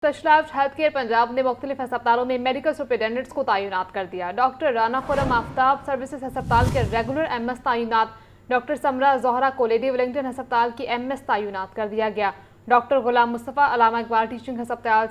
Specialised health care Punjab ने मुख्तलिफ अस्पतालों में मेडिकल सुपरिटेंडेंट्स को तैनात कर दिया। डॉक्टर राना खुरम आफ्ताब सर्विसेज अस्पताल के रेगुलर एमएस तैनात, डॉक्टर समरा जोहरा को लेडी वेलिंगटन अस्पताल की एमएस तैनात कर दिया गया। डॉक्टर गुलाम मुस्तफ़ा अलामा इकबाल टीचिंग अस्पताल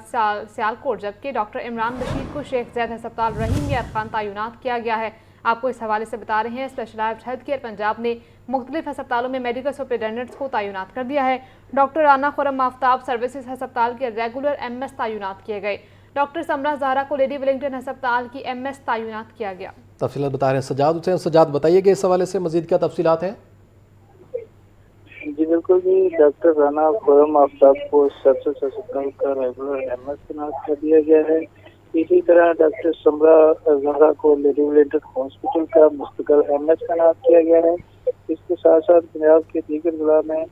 सियालकोट, जबकि डॉक्टर इमरान बशीर को शेख जैद अस्पताल रहीम यार खान तैनात किया गया है। आपको इस हवाले से बता रहे हैं, स्पेशलाइज्ड हेल्थ केयर पंजाब ने मुख्तलिफ अस्पतालों में मेडिकल सुपरिटेंडेंट्स को तैनात कर दिया है। डॉक्टर राना खुरम आफ्ताब सर्विसेज अस्पताल के रेगुलर एमएस तैनात किए गए। डॉक्टर समरा ज़हरा को लेडी वेलिंगटन अस्पताल की एमएस तैनात किया गया। तफसीलात बता रहे हैं सजाद हुसैन। सजाद, बताइए कि इस हवाले से मजीद क्या तफसीलात हैं? जी बिल्कुल जी, डॉक्टर राना खुरम आफ्ताब को सर्विसेज अस्पताल का रेगुलर एमएस तैनात कर दिया गया है। इसी तरह डॉक्टर समरा ज़हरा को लेडी वेलिंगटन हॉस्पिटल का मुस्तकिल एमएस तैनात किया गया है। इसके साथ साथ पंजाब के दीगर जिला में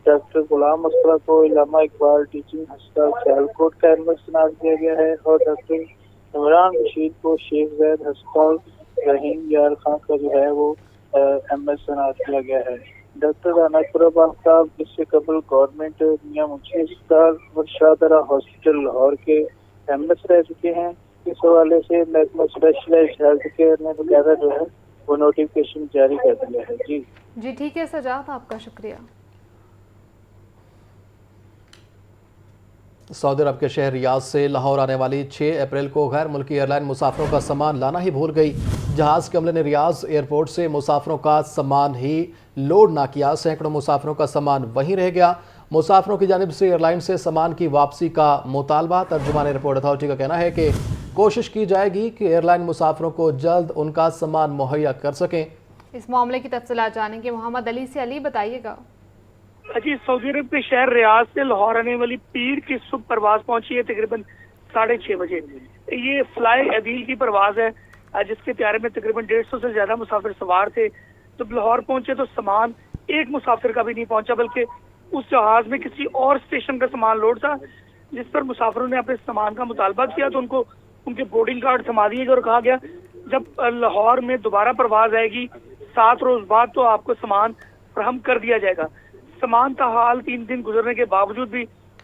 डॉक्टर गुलाम मुस्तफ़ा को अलामा इकबाल टीचिंग अस्पताल सियालकोट का एमएस तैनात किया गया है और डॉक्टर इमरान बशीर को शेख जैद अस्पताल रहीम यार खान का जो है वो एमएस तैनात किया गया है। डॉक्टर राना खुरम आफ्ताब इससे कबल गवर्नमेंट मियां मुंशी अस्पताल और शाहदरा हॉस्पिटल लाहौर के एमएस रह चुके हैं। इस हवाले से महकमा स्पेशलाइज्ड हेल्थ केयर ने वगैरह जो है वो नोटिफिकेशन जारी कर दिया है। जी ठीक है सजाद, आपका शुक्रिया। सऊदी अरब के शहर रियाद से लाहौर आने वाली 6 अप्रैल को गैर मुल्की एयरलाइन मुसाफिरों का सामान लाना ही भूल गई। जहाज़ के अमले ने रियाद एयरपोर्ट से मुसाफिरों का सामान ही लोड ना किया। सैकड़ों मुसाफिरों का सामान वहीं रह गया। मुसाफिरों की जानिब से एयरलाइन से सामान की वापसी का मुतालबा। तर्जुमान एयरपोर्ट अथॉरिटी का कहना है कि कोशिश की जाएगी कि एयरलाइन मुसाफिरों को जल्द उनका सामान मुहैया कर सकें। इस मामले की तफसीलात जानेंगे मोहम्मद अली से। अली, बताइएगा। जी, सऊदी अरब के शहर रियाद से लाहौर आने वाली पीर की सुबह परवाज पहुंची है तकरीबन 6:30 बजे। ये फ्लाई अदील की परवाज है जिसके त्यारे में तकरीबन 150 से ज्यादा मुसाफिर सवार थे। जब लाहौर पहुंचे तो सामान एक मुसाफिर का भी नहीं पहुंचा, बल्कि उस जहाज में किसी और स्टेशन का सामान लोड था, जिस पर मुसाफिरों ने अपने सामान का मुतालबा किया तो उनको उनके बोर्डिंग कार्ड थमा दिए और कहा गया जब लाहौर में दोबारा परवाज आएगी 7 रोज बाद तो आपको सामान फराहम कर दिया जाएगा। सामान ताहाल 3 दिन गुजरने के बावजूद भी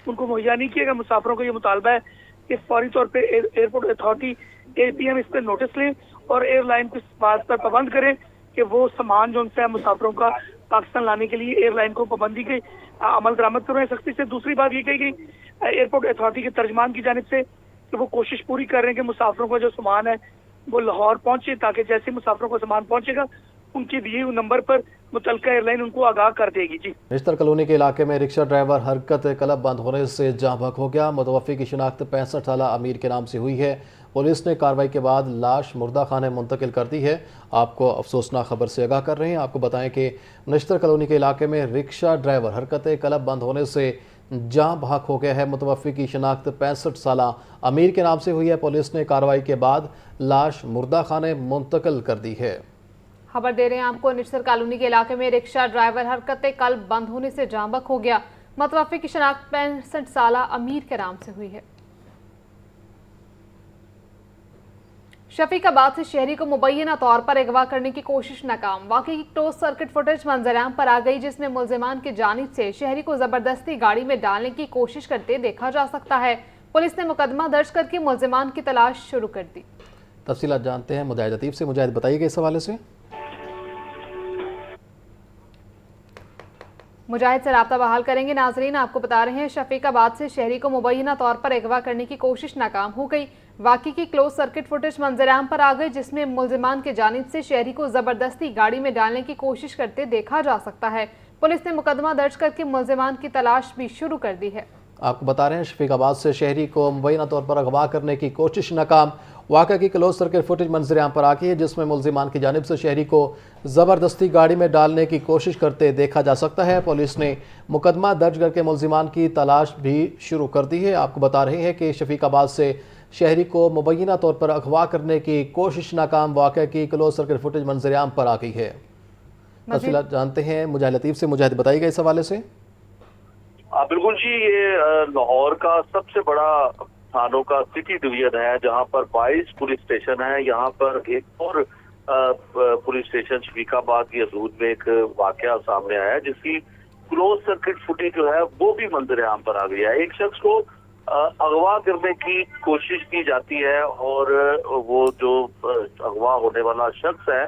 उनको मुहैया नहीं किया गया। मुसाफिरों को ये मुतालबा है कि फौरी तौर पे एयरपोर्ट अथॉरिटी APM इस पर नोटिस लें और एयरलाइन को इस बात पर पाबंद करें कि वो सामान जो उनसे मुसाफिरों का पाकिस्तान लाने के लिए एयरलाइन को पाबंदी के अमल दरामद करवाएं सख्ती से। दूसरी बात ये कही गई एयरपोर्ट अथॉरिटी के तर्जमान की जानिब से कि वो कोशिश पूरी कर रहे हैं कि मुसाफिरों का जो सामान है वो लाहौर पहुंचे, ताकि जैसे मुसाफिरों को सामान पहुंचेगा उनके दिए हुए नंबर पर मुतलका एयरलाइन उनको आगाह कर देगी। जी, निश्तर कॉलोनी के इलाके में रिक्शा ड्राइवर हरकत क्लब बंद होने से जहाँ भक हो गया। मुतवफ़ी की शिनाख्त 65 साला अमीर के नाम से हुई है। पुलिस ने कार्रवाई के बाद लाश मुर्दा खाने मुंतकिल कर दी है। आपको अफसोसनाक खबर से आगाह कर रहे हैं। आपको बताएं कि निश्तर कॉलोनी के इलाके में रिक्शा ड्राइवर हरकत क्लब बंद होने से जहाँ भाग हो गया है। मुतवफ़ी की शिनाख्त 65 साला अमीर के नाम से हुई है। पुलिस ने कार्रवाई के बाद लाश मुर्दा खाने मुंतकिल कर दी है। खबर दे रहे हैं आपको, निश्तर कॉलोनी के इलाके में रिक्शा ड्राइवर हरकत कल्ब बंद होने से जांबक हो गया। मुतवफ़ी की शनाख्त 65 साला अमीर के नाम से हुई है। शफीकाबाद से शहरी को मुबैना तौर पर अगवा करने की कोशिश नाकाम। वाकई की क्लोज सर्किट फुटेज मंजराम पर आ गई, जिसमें मुल्जिमान की जानिब से शहरी को जबरदस्ती गाड़ी में डालने की कोशिश करते देखा जा सकता है। पुलिस ने मुकदमा दर्ज करके मुल्जिमान की तलाश शुरू कर दी। तफसीलात जानते हैं मुजाहिद लतीफ़ से। मुजाहिद, बताइएगा इस हवाले से। मुजाहिद से राब्ता बहाल करेंगे। नाजरीन, आपको बता रहे हैं शफीकाबाद से शहरी को मुबैना तौर पर अगवा करने की कोशिश नाकाम हो गई। वाकई की क्लोज सर्किट फुटेज मंजराम पर आ गई, जिसमें मुल्जिमान की जानिब से शहरी को जबरदस्ती गाड़ी में डालने की कोशिश करते देखा जा सकता है। पुलिस ने मुकदमा दर्ज करके मुल्जिमान की तलाश भी शुरू कर दी है। आपको बता रहे हैं शफीकाबाद से शहरी को मुबैना तौर पर अगवा करने की कोशिश नाकाम। वाक़या की क्लोज सर्किट फुटेज मंजर आम पर आकी है, जिसमें मुल्जिमान की जानिब से शहरी को ज़बरदस्ती गाड़ी में डालने की कोशिश करते देखा जा सकता है। पुलिस ने मुकदमा दर्ज करके मुल्जिमान की तलाश भी शुरू कर दी है। आपको बता रहे हैं कि शफीकाबाद से शहरी को मुबैना तौर पर अगवा करने की कोशिश नाकाम। वाक़या की क्लोज सर्किट फुटेज मंजर आम पर आ गई है। तफसीलात जानते हैं मुजाहिद लतीफ़ से। मुजाहिद, बताइएगा इस हवाले से। बिल्कुल जी, ये लाहौर का सबसे बड़ा थानों का सिटी डिवीजन है, जहां पर 22 पुलिस स्टेशन है। यहाँ पर एक और पुलिस स्टेशन शफीकाबाद की हदूद में एक वाकया सामने आया, जिसकी क्लोज सर्किट फुटेज जो है वो भी मंजर आम पर आ गई है। एक शख्स को اغوا کرنے کی کوشش کی جاتی ہے اور وہ جو اغوا ہونے والا شخص ہے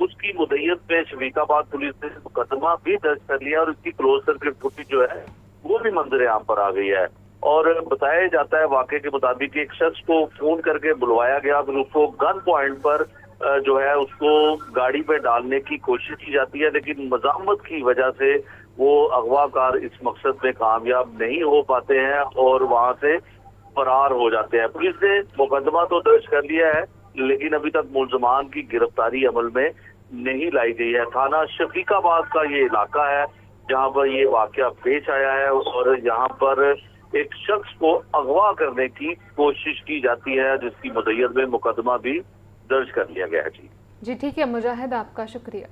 اس کی مدعیت میں شفیق آباد پولیس نے مقدمہ بھی درج کر لیا اور اس کی کلوز سرکٹ فوٹیج جو ہے وہ بھی منظر عام پر آ گئی ہے. اور بتایا جاتا ہے واقعے کے مطابق ایک شخص کو فون کر کے بلوایا گیا، پھر اس کو گن پوائنٹ پر جو ہے اس کو گاڑی پہ ڈالنے کی کوشش کی جاتی ہے، لیکن مزاحمت کی وجہ سے وہ اغوا کار اس مقصد میں کامیاب نہیں ہو پاتے ہیں اور وہاں سے فرار ہو جاتے ہیں. پولیس نے مقدمہ تو درج کر لیا ہے لیکن ابھی تک ملزمان کی گرفتاری عمل میں نہیں لائی گئی ہے. تھانہ شفیق آباد کا یہ علاقہ ہے جہاں پر یہ واقعہ پیش آیا ہے اور یہاں پر ایک شخص کو اغوا کرنے کی کوشش کی جاتی ہے جس کی مدعیت میں مقدمہ بھی درج کر لیا گیا ہے. جی ٹھیک ہے مجاہد، آپ کا شکریہ.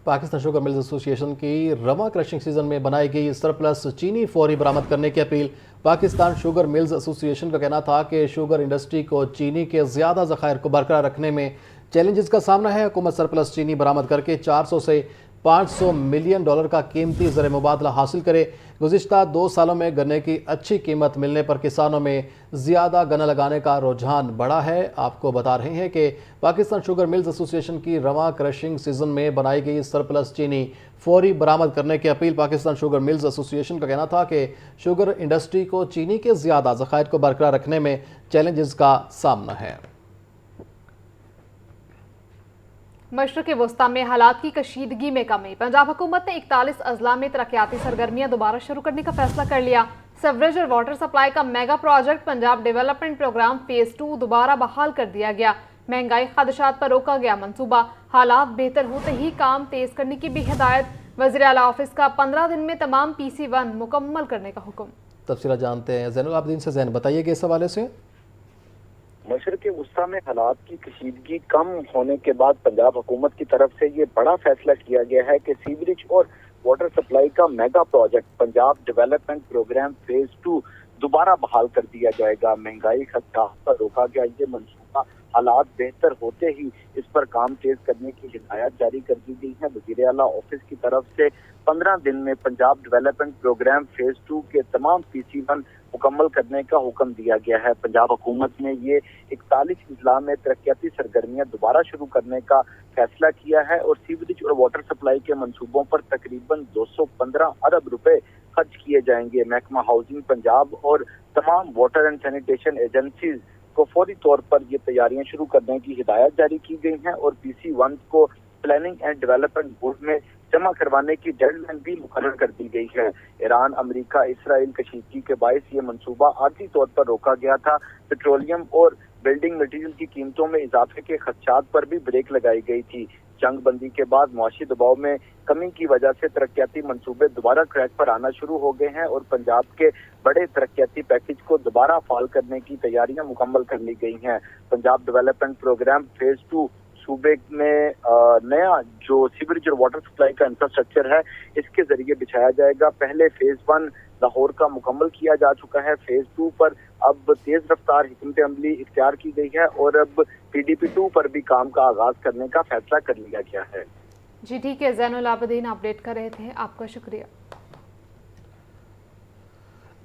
پاکستان شوگر ملز ایسوسی ایشن کی رواں کرشنگ سیزن میں بنائی گئی سرپلس چینی فوری برآمد کرنے کی اپیل. پاکستان شوگر ملز ایسوسی ایشن کا کہنا تھا کہ شوگر انڈسٹری کو چینی کے زیادہ ذخائر کو برقرار رکھنے میں چیلنجز کا سامنا ہے. حکومت سرپلس چینی برآمد کر کے 400 سے 500 ملین ڈالر کا قیمتی زر مبادلہ حاصل کرے. گزشتہ 2 سالوں میں گنے کی اچھی قیمت ملنے پر کسانوں میں زیادہ گنا لگانے کا رجحان بڑھا ہے. آپ کو بتا رہے ہیں کہ پاکستان شوگر ملز ایسوسی ایشن کی رواں کرشنگ سیزن میں بنائی گئی سرپلس چینی فوری برآمد کرنے کی اپیل. پاکستان شوگر ملز ایسوسی ایشن کا کہنا تھا کہ شوگر انڈسٹری کو چینی کے زیادہ ذخائر کو برقرار رکھنے میں چیلنجز کا سامنا ہے. مشرق وسطی میں حالات کی کشیدگی میں کمی. پنجاب حکومت نے 41 اضلاع میں ترقیاتی سرگرمیاں دوبارہ شروع کرنے کا فیصلہ کر لیا. سیوریج اور واٹر سپلائی کا mega project Punjab development programme phase 2 دوبارہ بحال کر دیا گیا. مہنگائی خدشات پر روکا گیا منصوبہ. حالات بہتر ہوتے ہی کام تیز کرنے کی بھی ہدایت. وزیر اعلیٰ آفس کا 15 دن میں تمام PC1 مکمل کرنے کا حکم. تفصیلات جانتے ہیں زین العابدین سے. زین بتائیے کہ اس حوالے سے مشرق وسطی میں حالات کی کشیدگی کم ہونے کے بعد پنجاب حکومت کی طرف سے یہ بڑا فیصلہ کیا گیا ہے کہ سیوریج اور واٹر سپلائی کا mega project Punjab development programme phase 2 دوبارہ بحال کر دیا جائے گا. مہنگائی خدشات پر روکا گیا یہ منصوبہ. حالات بہتر ہوتے ہی اس پر کام تیز کرنے کی ہدایت جاری کر دی گئی ہے. وزیر اعلیٰ آفس کی طرف سے 15 دن میں پنجاب ڈیولپمنٹ پروگرام فیز 2 کے تمام PC1 مکمل کرنے کا حکم دیا گیا ہے. پنجاب حکومت نے یہ 41 اضلاع میں ترقیاتی سرگرمیاں دوبارہ شروع کرنے کا فیصلہ کیا ہے اور سیوریج اور واٹر سپلائی کے منصوبوں پر تقریباً 215 ارب روپے خرچ کیے جائیں گے. محکمہ ہاؤسنگ پنجاب اور تمام واٹر اینڈ سینیٹیشن ایجنسیز کو فوری طور پر یہ تیاریاں شروع کرنے کی ہدایت جاری کی گئی ہیں اور PC1 کو پلاننگ اینڈ ڈیولپمنٹ بورڈ میں جمع کروانے کی ڈیڈ لائن بھی مقرر کر دی گئی ہے. ایران، امریکہ، اسرائیل کشیدگی کے باعث یہ منصوبہ عارضی طور پر روکا گیا تھا. پیٹرولیم اور بلڈنگ مٹیریل کی قیمتوں میں اضافے کے خدشات پر بھی بریک لگائی گئی تھی. جنگ بندی کے بعد معاشی دباؤ میں کمی کی وجہ سے ترقیاتی منصوبے دوبارہ ٹریک پر آنا شروع ہو گئے ہیں اور پنجاب کے بڑے ترقیاتی پیکج کو دوبارہ فعال کرنے کی تیاریاں مکمل کر لی گئی ہیں. پنجاب ڈیولپمنٹ پروگرام فیز 2 صوبے میں نیا جو سیوریج اور واٹر سپلائی کا انفراسٹرکچر ہے اس کے ذریعے بچھایا جائے گا. پہلے فیز 1 لاہور کا مکمل کیا جا چکا ہے. فیز 2 پر اب تیز رفتار حکمت عملی اختیار کی گئی ہے اور اب PDP 2 پر بھی کام کا آغاز کرنے کا فیصلہ کر لیا گیا ہے. جی ٹھیک ہے زین العابدین اپڈیٹ کر رہے تھے، آپ کا شکریہ.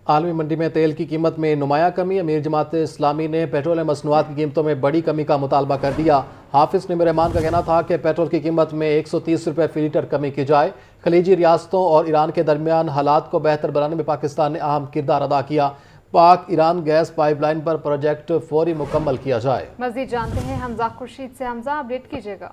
عالمی منڈی میں تیل کی قیمت میں نمایاں کمی. امیر جماعت اسلامی نے پیٹرول مصنوعات کی قیمتوں میں بڑی کمی کا مطالبہ کر دیا. حافظ نعیم الرحمان کا کہنا تھا کہ پیٹرول کی قیمت میں 130 روپے فی لیٹر کمی کی جائے. خلیجی ریاستوں اور ایران کے درمیان حالات کو بہتر بنانے میں پاکستان نے اہم کردار ادا کیا. پاک ایران گیس پائپ لائن پر پروجیکٹ فوری مکمل کیا جائے. مزید جانتے ہیں حمزہ خورشید سے. حمزہ اپڈیٹ کیجیے گا.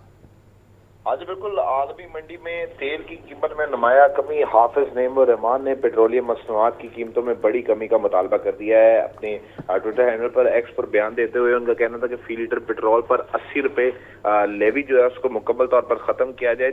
آج بالکل عالمی منڈی میں تیل کی قیمت میں نمایاں کمی. حافظ نعیم الرحمان نے پیٹرولیم مصنوعات کی قیمتوں میں بڑی کمی کا مطالبہ کر دیا ہے. اپنے ٹویٹر ہینڈل پر ایکس پر بیان دیتے ہوئے ان کا کہنا تھا کہ فی لیٹر پیٹرول پر 80 روپے لیوی جو ہے اس کو مکمل طور پر ختم کیا جائے.